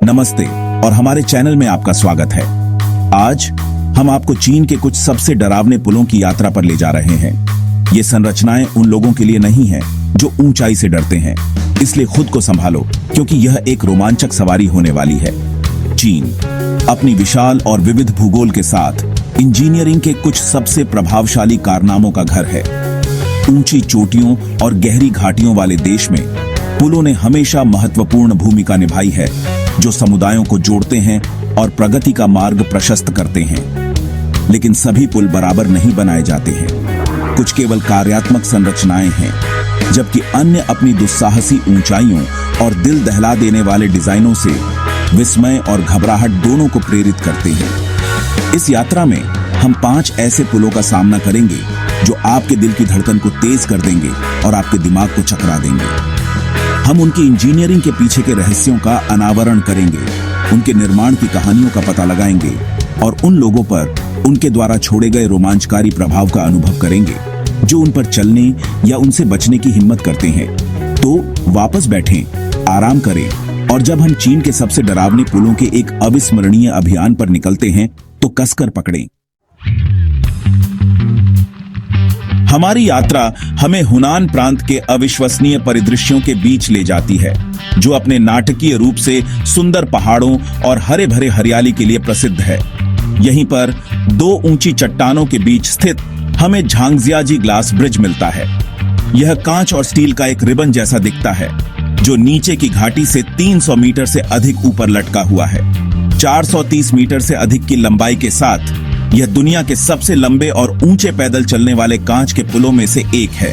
नमस्ते और हमारे चैनल में आपका स्वागत है। आज हम आपको चीन के कुछ सबसे डरावने पुलों की यात्रा पर ले जा रहे हैं। ये संरचनाएं उन लोगों के लिए नहीं हैं जो ऊंचाई से डरते हैं, इसलिए खुद को संभालो क्योंकि यह एक रोमांचक सवारी होने वाली है। चीन अपनी विशाल और विविध भूगोल के साथ इंजीनियरिंग के कुछ सबसे प्रभावशाली कारनामों का घर है। ऊंची चोटियों और गहरी घाटियों वाले देश में पुलों ने हमेशा महत्वपूर्ण भूमिका निभाई है, जो समुदायों को जोड़ते हैं और प्रगति का मार्ग प्रशस्त करते हैं। लेकिन सभी पुल बराबर नहीं बनाए जाते हैं। कुछ केवल कार्यात्मक संरचनाएं हैं, जबकि अन्य अपनी दुस्साहसी ऊंचाइयों और दिल दहला देने वाले डिजाइनों से विस्मय और घबराहट दोनों को प्रेरित करते हैं। इस यात्रा में हम 5 ऐसे पुलों का सामना करेंगे जो आपके दिल की धड़कन को तेज कर देंगे और आपके दिमाग को चकरा देंगे। हम उनकी इंजीनियरिंग के पीछे के रहस्यों का अनावरण करेंगे, उनके निर्माण की कहानियों का पता लगाएंगे और उन लोगों पर उनके द्वारा छोड़े गए रोमांचकारी प्रभाव का अनुभव करेंगे जो उन पर चलने या उनसे बचने की हिम्मत करते हैं। तो वापस बैठें, आराम करें और जब हम चीन के सबसे डरावने पुलों के एक अविस्मरणीय अभियान पर निकलते हैं तो कसकर पकड़ें। हमारी यात्रा हमें हुनान प्रांत के अविश्वसनीय परिदृश्यों के बीच ले जाती है, जो अपने नाटकीय रूप से सुंदर पहाड़ों और हरे भरे हरियाली के लिए प्रसिद्ध है। यहीं पर 2 ऊंची चट्टानों के बीच स्थित हमें झांगजियाजी ग्लास ब्रिज मिलता है। यह कांच और स्टील का एक रिबन जैसा दिखता है, जो नीचे की घाटी से 300 मीटर से अधिक ऊपर लटका हुआ है। 430 मीटर से अधिक की लंबाई के साथ यह दुनिया के सबसे लंबे और ऊंचे पैदल चलने वाले कांच के पुलों में से एक है।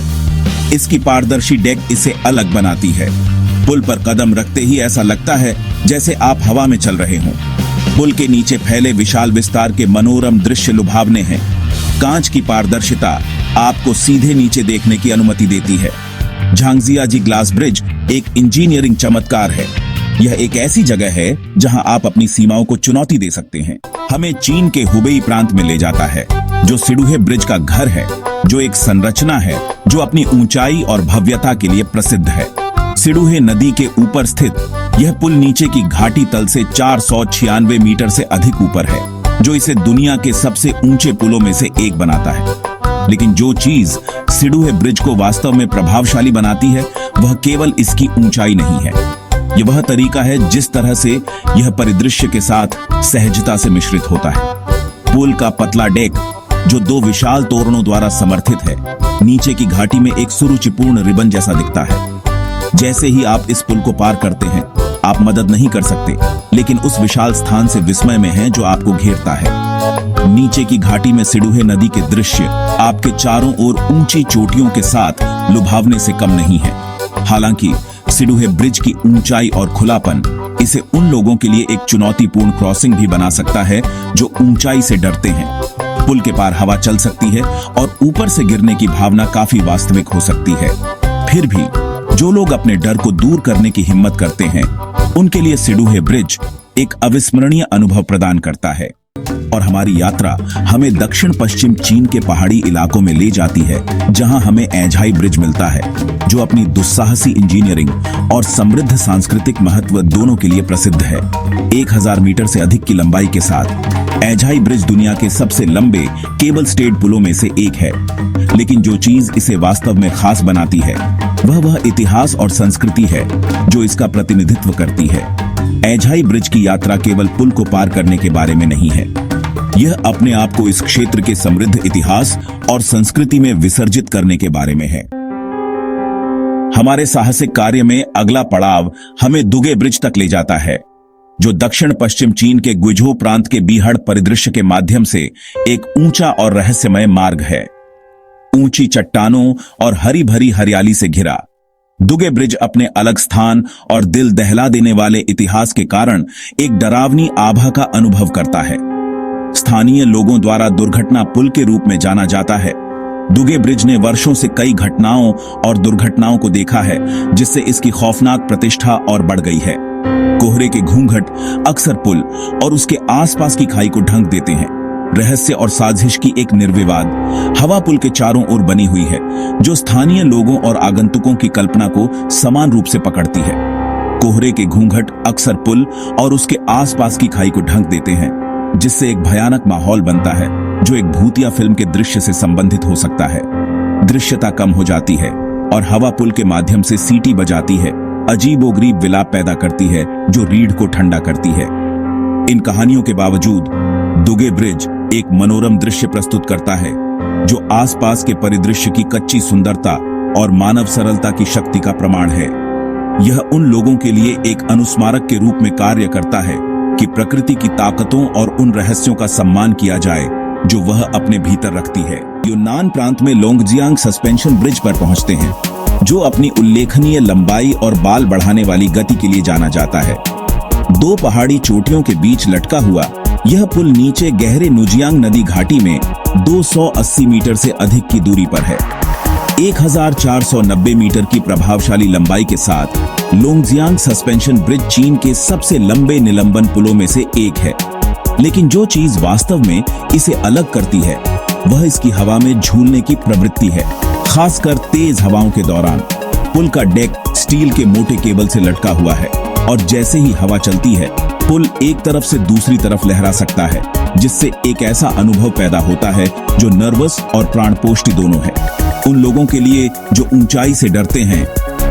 इसकी पारदर्शी डेक इसे अलग बनाती है। पुल पर कदम रखते ही ऐसा लगता है जैसे आप हवा में चल रहे हों। पुल के नीचे फैले विशाल विस्तार के मनोरम दृश्य लुभावने हैं। कांच की पारदर्शिता आपको सीधे नीचे देखने की अनुमति देती है। झांगजियाजी ग्लास ब्रिज एक इंजीनियरिंग चमत्कार है। यह एक ऐसी जगह है जहां आप अपनी सीमाओं को चुनौती दे सकते हैं। हमें चीन के हुबेई प्रांत में ले जाता है, जो सिडुहे ब्रिज का घर है, जो एक संरचना है जो अपनी ऊंचाई और भव्यता के लिए प्रसिद्ध है। सिडुहे नदी के ऊपर स्थित यह पुल नीचे की घाटी तल से 496 मीटर से अधिक ऊपर है, जो इसे दुनिया के सबसे ऊंचे पुलों में से एक बनाता है। लेकिन जो चीज सिडुहे ब्रिज को वास्तव में प्रभावशाली बनाती है, वह केवल इसकी ऊंचाई नहीं है। यह वह तरीका है जिस तरह से यह परिदृश्य के साथ सहजता से मिश्रित होता है। पुल का पतला डेक, जो 2 विशाल तोरणों द्वारा समर्थित है, नीचे की घाटी में एक सुरुचिपूर्ण रिबन जैसा दिखता है। जैसे ही आप इस पुल को पार करते हैं, आप मदद नहीं कर सकते, लेकिन उस विशाल स्थान से विस्मय में हैं जो आपको घेरता है। नीचे की घाटी में सिडुहे नदी के दृश्य आपके चारों ओर ऊंची चोटियों के साथ लुभावने से कम नहीं है। हालांकि सिडुहे ब्रिज की ऊंचाई और खुलापन इसे उन लोगों के लिए एक चुनौतीपूर्ण क्रॉसिंग भी बना सकता है जो ऊंचाई से डरते हैं। पुल के पार हवा चल सकती है और ऊपर से गिरने की भावना काफी वास्तविक हो सकती है। फिर भी जो लोग अपने डर को दूर करने की हिम्मत करते हैं, उनके लिए सिडुहे ब्रिज एक अविस्मरणीय अनुभव प्रदान करता है। और हमारी यात्रा हमें दक्षिण पश्चिम चीन के पहाड़ी इलाकों में ले जाती है, जहां हमें एझाई ब्रिज मिलता है, जो अपनी दुस्साहसी इंजीनियरिंग और समृद्ध सांस्कृतिक महत्व दोनों के लिए प्रसिद्ध है। 1000 मीटर से अधिक की लंबाई के साथ एझाई ब्रिज दुनिया के सबसे लंबे केबल स्टेड पुलों में से एक है। लेकिन जो चीज इसे वास्तव में खास बनाती है, वह इतिहास और संस्कृति है जो इसका प्रतिनिधित्व करती है। एझाई ब्रिज की यात्रा केवल पुल को पार करने के बारे में नहीं है। यह अपने आप को इस क्षेत्र के समृद्ध इतिहास और संस्कृति में विसर्जित करने के बारे में है। हमारे साहसिक कार्य में अगला पड़ाव हमें दुगे ब्रिज तक ले जाता है, जो दक्षिण पश्चिम चीन के गुइझौ प्रांत के बीहड़ परिदृश्य के माध्यम से एक ऊंचा और रहस्यमय मार्ग है। ऊंची चट्टानों और हरी भरी हरियाली से घिरा दुगे ब्रिज अपने अलग स्थान और दिल दहला देने वाले इतिहास के कारण एक डरावनी आभा का अनुभव करता है। स्थानीय लोगों द्वारा दुर्घटना पुल के रूप में जाना जाता है। दुगे ब्रिज ने वर्षों से कई घटनाओं और दुर्घटनाओं को देखा है, जिससे इसकी खौफनाक प्रतिष्ठा और बढ़ गई है। कोहरे के घूंघट अक्सर पुल और उसके आसपास की खाई को ढक देते हैं। रहस्य और साजिश की एक निर्विवाद हवा पुल के चारों ओर बनी हुई है, जो स्थानीय लोगों और आगंतुकों की कल्पना को समान रूप से पकड़ती है। कोहरे के घूंघट अक्सर पुल और उसके आसपास की खाई को ढक देते हैं, जिससे एक भयानक माहौल बनता है जो एक भूतिया फिल्म के दृश्य से संबंधित हो सकता है। दृश्यता कम हो जाती है और हवा पुल के माध्यम से सीटी बजाती है, अजीबोगरीब विलाप पैदा करती है जो रीढ़ को ठंडा करती है। इन कहानियों के बावजूद दुगे ब्रिज एक मनोरम दृश्य प्रस्तुत करता है जो आसपास के परिदृश्य की कच्ची सुंदरता और मानव सरलता की शक्ति का प्रमाण है। यह उन लोगों के लिए एक अनुस्मारक के रूप में कार्य करता है कि प्रकृति की ताकतों और उन रहस्यों का सम्मान किया जाए जो वह अपने भीतर रखती है। यूनान प्रांत में लोंगजियांग सस्पेंशन ब्रिज पर पहुंचते हैं, जो अपनी उल्लेखनीय लंबाई और बाल बढ़ाने वाली गति के लिए जाना जाता है। दो पहाड़ी चोटियों के बीच लटका हुआ यह पुल नीचे गहरे नुजियांग नदी घाटी में 280 मीटर से अधिक की दूरी पर है। 1490 मीटर की प्रभावशाली लंबाई के साथ लोंगजियांग सस्पेंशन ब्रिज चीन के सबसे लंबे निलंबन पुलों में से एक है। लेकिन जो चीज वास्तव में इसे अलग करती है वह इसकी हवा में झूलने की प्रवृत्ति है, खासकर तेज हवाओं के दौरान। पुल का डेक स्टील के मोटे केबल से लटका हुआ है और जैसे ही हवा चलती है पुल एक तरफ से दूसरी तरफ लहरा सकता है, जिससे एक ऐसा अनुभव पैदा होता है जो नर्वस और प्राणपोष्टि दोनों है। उन लोगों के लिए जो ऊंचाई से डरते हैं,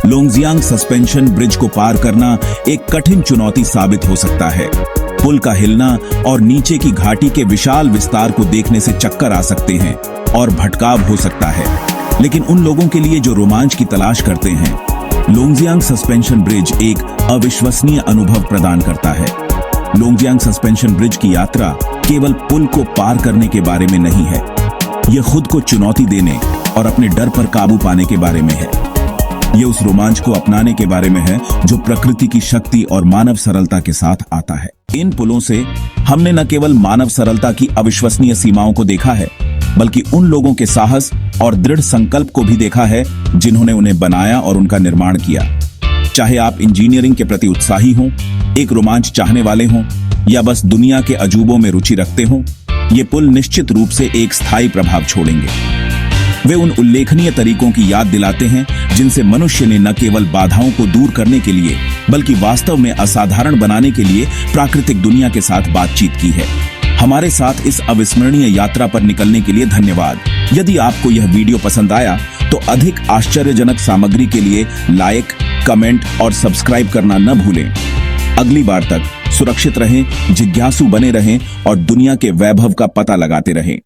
लोंगजियांग सस्पेंशन ब्रिज को पार करना एक कठिन चुनौती साबित हो सकता है। पुल का हिलना और नीचे की घाटी के विशाल विस्तार को देखने से चक्कर आ सकते हैं और भटकाव हो सकता है। लेकिन उन लोगों के लिए जो रोमांच की तलाश करते हैं, लोंगजियांग सस्पेंशन ब्रिज एक अविश्वसनीय अनुभव प्रदान करता है। लोंगजियांग सस्पेंशन ब्रिज की यात्रा केवल पुल को पार करने के बारे में नहीं है, यह खुद को चुनौती देने और अपने डर पर काबू पाने के बारे में है। यह उस रोमांच को अपनाने के बारे में है जो प्रकृति की शक्ति और मानव सरलता के साथ आता है। इन पुलों से हमने न केवल मानव सरलता की अविश्वसनीय सीमाओं को देखा है, बल्कि उन लोगों के साहस और दृढ़ संकल्प को भी देखा है जिन्होंने उन्हें बनाया और उनका निर्माण किया। चाहे आप इंजीनियरिंग के प्रति उत्साही हों, एक रोमांच चाहने वाले हों या बस दुनिया के अजूबों में रुचि रखते हों, ये पुल निश्चित रूप से एक स्थायी प्रभाव छोड़ेंगे। वे उन उल्लेखनीय तरीकों की याद दिलाते हैं जिनसे मनुष्य ने न केवल बाधाओं को दूर करने के लिए बल्कि वास्तव में असाधारण बनाने के लिए प्राकृतिक दुनिया के साथ बातचीत की है। हमारे साथ इस अविस्मरणीय यात्रा पर निकलने के लिए धन्यवाद। यदि आपको यह वीडियो पसंद आया तो अधिक आश्चर्यजनक सामग्री के लिए लाइक, कमेंट और सब्सक्राइब करना न भूलें। अगली बार तक सुरक्षित रहें, जिज्ञासु बने रहें और दुनिया के वैभव का पता लगाते रहें।